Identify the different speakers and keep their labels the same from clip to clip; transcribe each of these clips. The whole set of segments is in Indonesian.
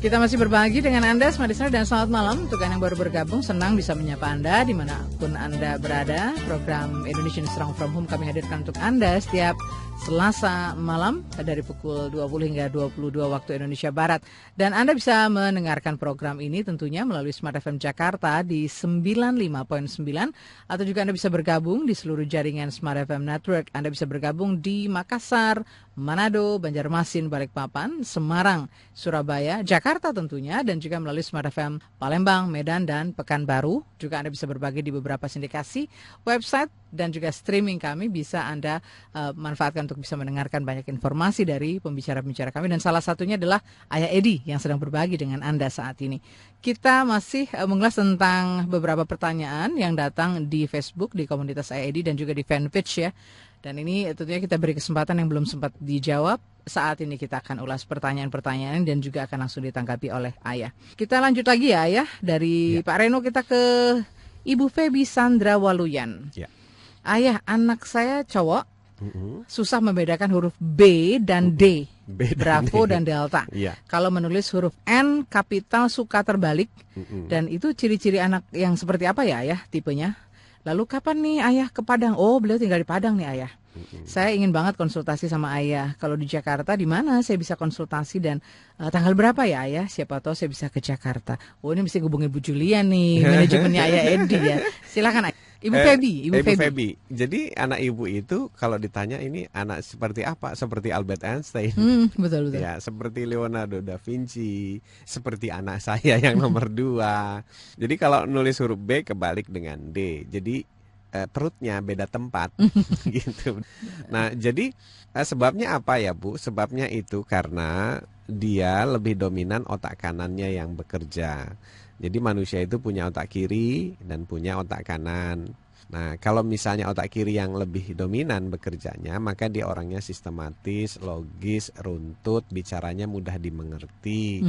Speaker 1: Kita masih berbagi dengan Anda, Smart Listener, dan selamat malam untuk Anda yang baru bergabung. Senang bisa menyapa Anda dimanapun Anda berada. Program Indonesian Strong From Home kami hadirkan untuk Anda setiap Selasa malam dari pukul 20 hingga 22 waktu Indonesia Barat. Dan Anda bisa mendengarkan program ini tentunya melalui Smart FM Jakarta di 95.9, atau juga Anda bisa bergabung di seluruh jaringan Smart FM Network. Anda bisa bergabung di Makassar, Manado, Banjarmasin, Balikpapan, Semarang, Surabaya, Jakarta tentunya, dan juga melalui Smart FM Palembang, Medan, dan Pekanbaru. Juga Anda bisa berbagi di beberapa sindikasi, website, dan juga streaming kami. Bisa Anda manfaatkan untuk bisa mendengarkan banyak informasi dari pembicara-pembicara kami, dan salah satunya adalah Ayah Edi yang sedang berbagi dengan Anda saat ini. Kita masih mengulas tentang beberapa pertanyaan yang datang di Facebook, di komunitas Ayah Edi, dan juga di fanpage ya. Dan ini tentunya kita beri kesempatan yang belum sempat dijawab. Saat ini kita akan ulas pertanyaan-pertanyaan dan juga akan langsung ditanggapi oleh Ayah. Kita lanjut lagi ya Ayah. Dari Pak Reno kita ke Ibu Febi Sandra Waluyan. Ya. Ayah, anak saya cowok susah membedakan huruf B dan D. Bravo dan Delta. Kalau menulis huruf N kapital suka terbalik. Dan itu ciri-ciri anak yang seperti apa ya Ayah tipenya? Lalu kapan nih Ayah ke Padang? Oh, beliau tinggal di Padang nih Ayah. Saya ingin banget konsultasi sama Ayah. Kalau di Jakarta di mana saya bisa konsultasi dan tanggal berapa ya Ayah? Siapa tahu saya bisa ke Jakarta. Oh, ini mesti hubungi Bu Julia nih, manajemennya Ayah Edi ya. Silakan Ayah. Ibu Febi.
Speaker 2: Jadi anak ibu itu kalau ditanya ini anak seperti apa? Seperti Albert Einstein.
Speaker 1: Betul.
Speaker 2: Ya, seperti Leonardo da Vinci, seperti anak saya yang nomor 2. Jadi kalau nulis huruf B kebalik dengan D. Jadi perutnya beda tempat gitu. Nah, jadi sebabnya apa ya, Bu? Sebabnya itu karena dia lebih dominan otak kanannya yang bekerja. Jadi manusia itu punya otak kiri dan punya otak kanan. Nah, kalau misalnya otak kiri yang lebih dominan bekerjanya, maka dia orangnya sistematis, logis, runtut, bicaranya mudah dimengerti.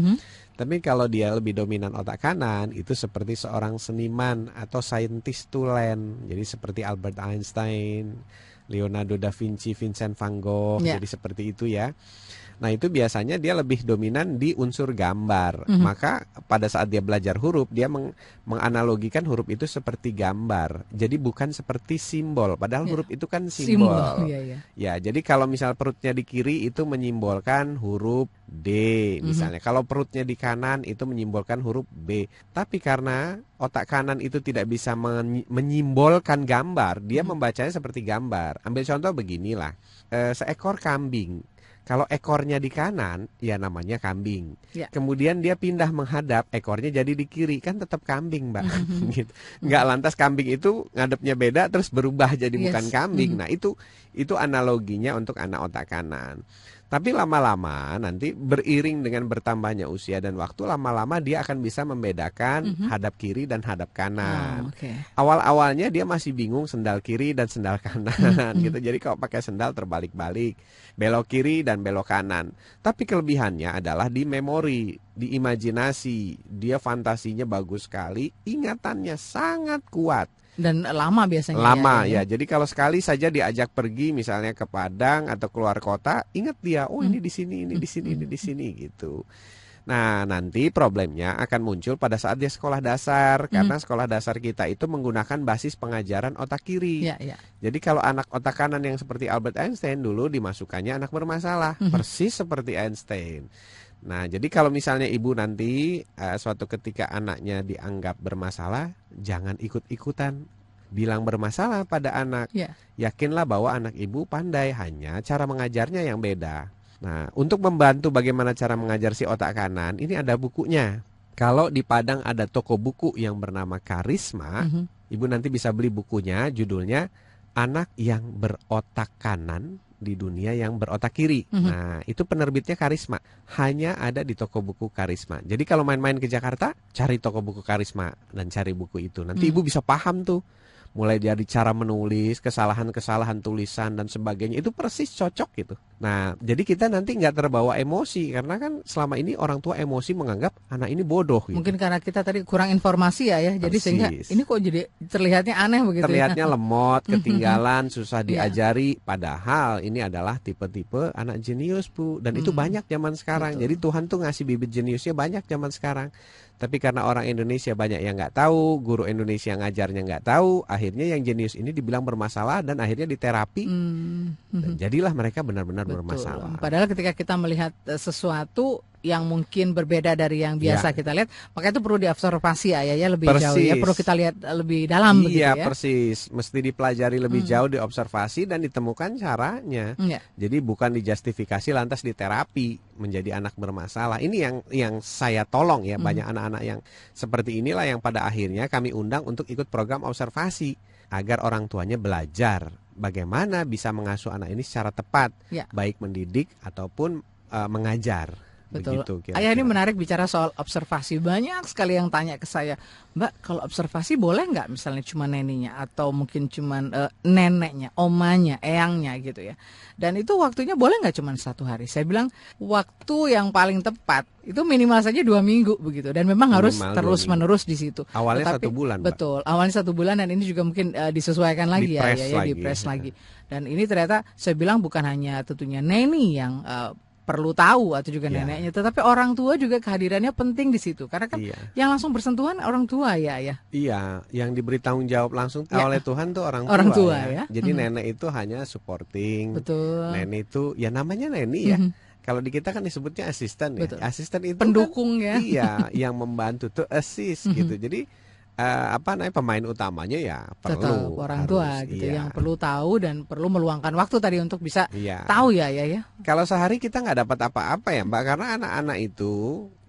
Speaker 2: Tapi kalau dia lebih dominan otak kanan, itu seperti seorang seniman atau saintis tulen. Jadi seperti Albert Einstein, Leonardo da Vinci, Vincent van Gogh, jadi seperti itu ya. Nah, itu biasanya dia lebih dominan di unsur gambar. Maka pada saat dia belajar huruf, dia menganalogikan huruf itu seperti gambar. Jadi bukan seperti simbol. Padahal huruf itu kan simbol. Ya, jadi kalau misal perutnya di kiri itu menyimbolkan huruf D misalnya. Kalau perutnya di kanan itu menyimbolkan huruf B. Tapi karena otak kanan itu tidak bisa menyimbolkan gambar, dia membacanya seperti gambar. Ambil contoh beginilah. Seekor kambing. Kalau ekornya di kanan, ya namanya kambing. Kemudian dia pindah menghadap, ekornya jadi di kiri, kan tetap kambing, Mbak. Gitu. Nggak lantas kambing itu ngadepnya beda, terus berubah jadi bukan kambing. Nah, itu analoginya untuk anak otak kanan. Tapi lama-lama nanti beriring dengan bertambahnya usia dan waktu, lama-lama dia akan bisa membedakan hadap kiri dan hadap kanan. Awal-awalnya dia masih bingung sendal kiri dan sendal kanan gitu. Jadi kalau pakai sendal terbalik-balik, belok kiri dan belok kanan. Tapi kelebihannya adalah di memori, di imajinasi. Dia fantasinya bagus sekali, ingatannya sangat kuat.
Speaker 1: Dan lama biasanya.
Speaker 2: Lama ya. Jadi kalau sekali saja diajak pergi misalnya ke Padang atau keluar kota, ingat dia, oh ini di sini, ini di sini, ini di sini gitu. Nah, nanti problemnya akan muncul pada saat dia sekolah dasar, karena sekolah dasar kita itu menggunakan basis pengajaran otak kiri. Jadi kalau anak otak kanan yang seperti Albert Einstein dulu dimasukkannya anak bermasalah, persis seperti Einstein. Nah, jadi kalau misalnya ibu nanti suatu ketika anaknya dianggap bermasalah, jangan ikut-ikutan bilang bermasalah pada anak. Yakinlah bahwa anak ibu pandai, hanya cara mengajarnya yang beda. Nah, untuk membantu bagaimana cara mengajar si otak kanan, ini ada bukunya. Kalau di Padang ada toko buku yang bernama Karisma, ibu nanti bisa beli bukunya, judulnya Anak yang Berotak Kanan di Dunia yang Berotak Kiri. Nah, itu penerbitnya Karisma. Hanya ada di toko buku Karisma. Jadi kalau main-main ke Jakarta, cari toko buku Karisma dan cari buku itu. Nanti ibu bisa paham tuh mulai dari cara menulis, kesalahan-kesalahan tulisan dan sebagainya itu persis cocok gitu. Nah, jadi kita nanti nggak terbawa emosi karena kan selama ini orang tua emosi menganggap anak ini bodoh gitu.
Speaker 1: Mungkin karena kita tadi kurang informasi ya, jadi sehingga ini kok jadi terlihatnya aneh begitu.
Speaker 2: Terlihatnya lemot, ketinggalan, susah diajari. Padahal ini adalah tipe-tipe anak jenius, Bu, dan itu banyak zaman sekarang. Betul. Jadi Tuhan tuh ngasih bibit jeniusnya banyak zaman sekarang. Tapi karena orang Indonesia banyak yang nggak tahu, guru Indonesia ngajarnya nggak tahu, akhirnya yang jenius ini dibilang bermasalah dan akhirnya diterapi. Dan jadilah mereka benar-benar bermasalah.
Speaker 1: Padahal ketika kita melihat sesuatu yang mungkin berbeda dari yang biasa kita lihat, maka itu perlu diobservasi ya lebih jauh ya, perlu kita lihat lebih dalam begitu ya.
Speaker 2: Iya, persis. Mesti dipelajari lebih jauh, diobservasi dan ditemukan caranya. Jadi bukan dijustifikasi lantas diterapi menjadi anak bermasalah. Ini yang saya tolong ya, banyak anak-anak yang seperti inilah yang pada akhirnya kami undang untuk ikut program observasi agar orang tuanya belajar bagaimana bisa mengasuh anak ini secara tepat, baik mendidik ataupun mengajar.
Speaker 1: Betul.
Speaker 2: Begitu, kira-kira.
Speaker 1: Ayah ini menarik bicara soal observasi. Banyak sekali yang tanya ke saya, Mbak, kalau observasi boleh nggak misalnya cuma neninya atau mungkin cuma neneknya, omanya, eyangnya gitu ya. Dan itu waktunya boleh nggak cuma 1 hari? Saya bilang waktu yang paling tepat itu minimal saja 2 minggu begitu. Dan memang harus terus-menerus di situ.
Speaker 2: Awalnya 1 bulan, Mbak.
Speaker 1: Betul, awalnya 1 bulan dan ini juga mungkin disesuaikan lagi di-press lagi. Dan ini ternyata saya bilang bukan hanya tentunya neni yang perlu tahu atau juga neneknya, tetapi orang tua juga kehadirannya penting di situ karena kan yang langsung bersentuhan orang tua ya.
Speaker 2: Iya, yang diberi tanggung jawab langsung oleh Tuhan tuh orang
Speaker 1: tua ya.
Speaker 2: Jadi nenek itu hanya supporting.
Speaker 1: Betul.
Speaker 2: Nenek itu ya namanya neni ya. Kalau di kita kan disebutnya asisten ya.
Speaker 1: Betul.
Speaker 2: Asisten itu
Speaker 1: pendukung
Speaker 2: kan,
Speaker 1: ya.
Speaker 2: Iya, yang membantu tuh assist gitu. Jadi pemain utamanya ya perlu
Speaker 1: tetap orang tua gitu yang perlu tahu dan perlu meluangkan waktu tadi untuk bisa tahu ya.
Speaker 2: Kalau sehari kita nggak dapat apa-apa ya Mbak, karena anak-anak itu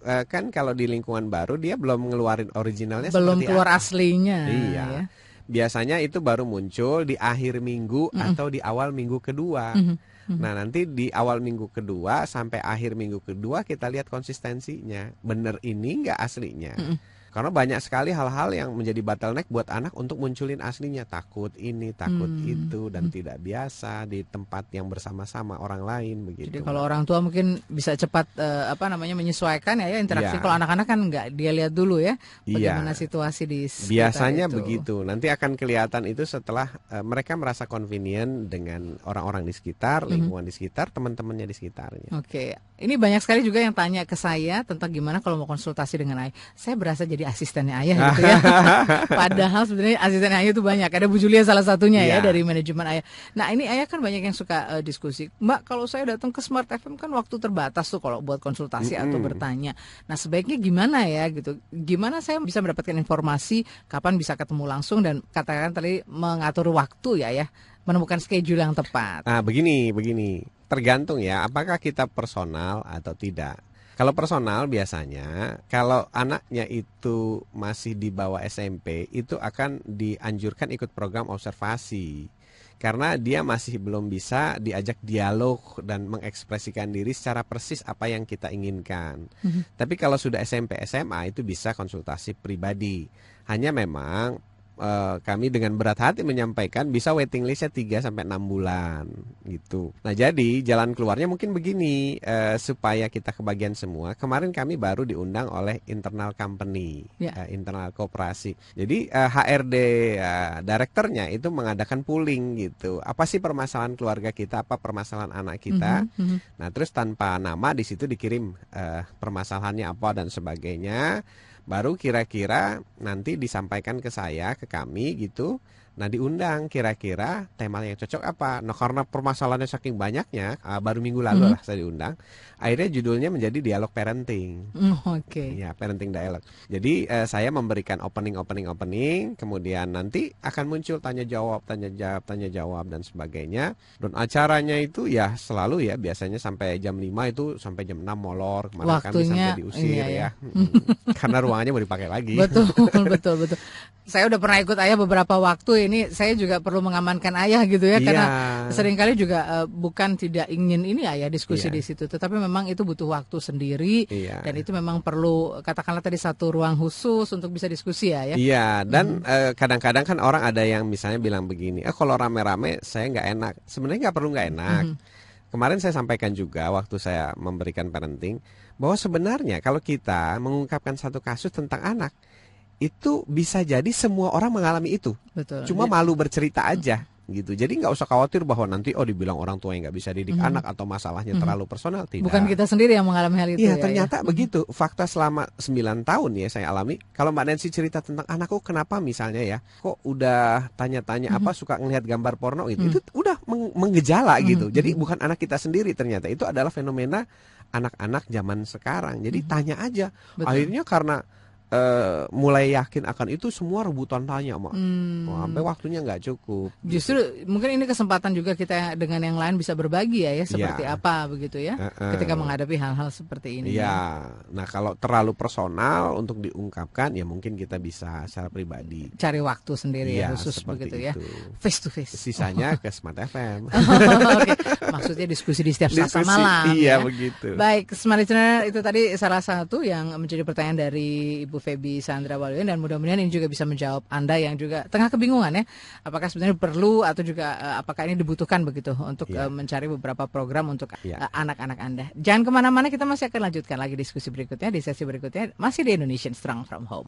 Speaker 2: kan kalau di lingkungan baru dia belum ngeluarin originalnya,
Speaker 1: belum keluar
Speaker 2: apa.
Speaker 1: Aslinya.
Speaker 2: Iya. Ya. Biasanya itu baru muncul di akhir minggu atau di awal minggu kedua. Nah nanti di awal minggu kedua sampai akhir minggu kedua kita lihat konsistensinya, bener ini nggak aslinya. Karena banyak sekali hal-hal yang menjadi bottleneck buat anak untuk munculin aslinya. Takut ini, takut itu, dan tidak biasa di tempat yang bersama-sama orang lain begitu.
Speaker 1: Jadi kalau orang tua mungkin bisa cepat menyesuaikan ya interaksi. Kalau anak-anak kan nggak, dia lihat dulu ya bagaimana situasi di sekitar
Speaker 2: biasanya
Speaker 1: itu.
Speaker 2: Begitu. Nanti akan kelihatan itu setelah mereka merasa convenient dengan orang-orang di sekitar, lingkungan di sekitar, teman-temannya di sekitarnya.
Speaker 1: Oke. Ini banyak sekali juga yang tanya ke saya tentang gimana kalau mau konsultasi dengan ayah. Saya berasa jadi asistennya ayah gitu ya. Padahal sebenarnya asisten ayah itu banyak. Ada Bu Julia salah satunya ya dari manajemen ayah. Nah ini ayah kan banyak yang suka diskusi. Mbak, kalau saya datang ke Smart FM kan waktu terbatas tuh kalau buat konsultasi atau bertanya. Nah sebaiknya gimana ya gitu. Gimana saya bisa mendapatkan informasi kapan bisa ketemu langsung dan katakan tadi mengatur waktu ya. Menemukan schedule yang tepat.
Speaker 2: Nah begini. Tergantung ya, apakah kita personal atau tidak. Kalau personal biasanya, kalau anaknya itu masih di bawah SMP, itu akan dianjurkan ikut program observasi. Karena dia masih belum bisa diajak dialog dan mengekspresikan diri secara persis apa yang kita inginkan. Tapi kalau sudah SMP, SMA itu bisa konsultasi pribadi. Hanya memang kami dengan berat hati menyampaikan bisa waiting listnya 3-6 bulan gitu. Nah jadi jalan keluarnya mungkin begini, supaya kita kebagian semua. Kemarin kami baru diundang oleh internal company, internal koperasi. Jadi HRD direkturnya itu mengadakan pooling gitu. Apa sih permasalahan keluarga kita, apa permasalahan anak kita. Nah terus tanpa nama di situ dikirim permasalahannya apa dan sebagainya. Baru kira-kira nanti disampaikan ke saya, ke kami gitu. Nah diundang kira-kira tema yang cocok apa. Nah karena permasalahannya saking banyaknya, baru minggu lalu lah saya diundang. Akhirnya judulnya menjadi dialog parenting.
Speaker 1: Oke.
Speaker 2: Ya parenting dialog. Jadi saya memberikan opening. Kemudian nanti akan muncul tanya jawab dan sebagainya. Dan acaranya itu ya selalu ya biasanya sampai jam 5 itu sampai jam 6 molor. Kemarin kami sampai diusir ya. Karena ruangannya mau dipakai lagi.
Speaker 1: Betul. Saya udah pernah ikut ayah beberapa waktu ini saya juga perlu mengamankan ayah gitu ya, karena seringkali juga bukan tidak ingin ini ayah diskusi di situ, tetapi memang itu butuh waktu sendiri dan itu memang perlu katakanlah tadi satu ruang khusus untuk bisa diskusi ya.
Speaker 2: Iya, dan kadang-kadang kan orang ada yang misalnya bilang begini, kalau rame-rame saya nggak enak. Sebenarnya nggak perlu nggak enak. Kemarin saya sampaikan juga waktu saya memberikan parenting bahwa sebenarnya kalau kita mengungkapkan satu kasus tentang anak, itu bisa jadi semua orang mengalami itu.
Speaker 1: Betul.
Speaker 2: Cuma malu bercerita aja gitu. Jadi nggak usah khawatir bahwa nanti dibilang orang tua yang nggak bisa didik anak atau masalahnya terlalu personal. Tidak.
Speaker 1: Bukan kita sendiri yang mengalami hal itu.
Speaker 2: Iya, ternyata begitu. Fakta selama 9 tahun ya saya alami. Kalau Mbak Nancy cerita tentang anakku kenapa misalnya ya, kok udah tanya-tanya apa suka ngelihat gambar porno gitu. Itu udah menggejala gitu. Jadi bukan anak kita sendiri ternyata. Itu adalah fenomena anak-anak zaman sekarang. Jadi tanya aja. Betul. Akhirnya karena mulai yakin akan itu semua rebutan tanya sampai waktunya nggak cukup.
Speaker 1: Justru mungkin ini kesempatan juga kita dengan yang lain bisa berbagi ya seperti apa begitu ya ketika menghadapi hal-hal seperti ini.
Speaker 2: Iya. Nah kalau terlalu personal untuk diungkapkan ya mungkin kita bisa secara pribadi cari
Speaker 1: waktu sendiri khusus begitu ya, face to face.
Speaker 2: Sisanya ke Smart FM.
Speaker 1: Okay. Maksudnya diskusi di setiap Selasa malam.
Speaker 2: Iya begitu.
Speaker 1: Baik, Smart Listener, itu tadi salah satu yang menjadi pertanyaan dari Ibu Feby Sandra Waluyo, dan mudah-mudahan ini juga bisa menjawab Anda yang juga tengah kebingungan ya, apakah sebenarnya perlu atau juga apakah ini dibutuhkan begitu untuk mencari beberapa program untuk anak-anak Anda. Jangan kemana-mana, kita masih akan lanjutkan lagi diskusi berikutnya di sesi berikutnya, masih di Indonesian Strong From Home.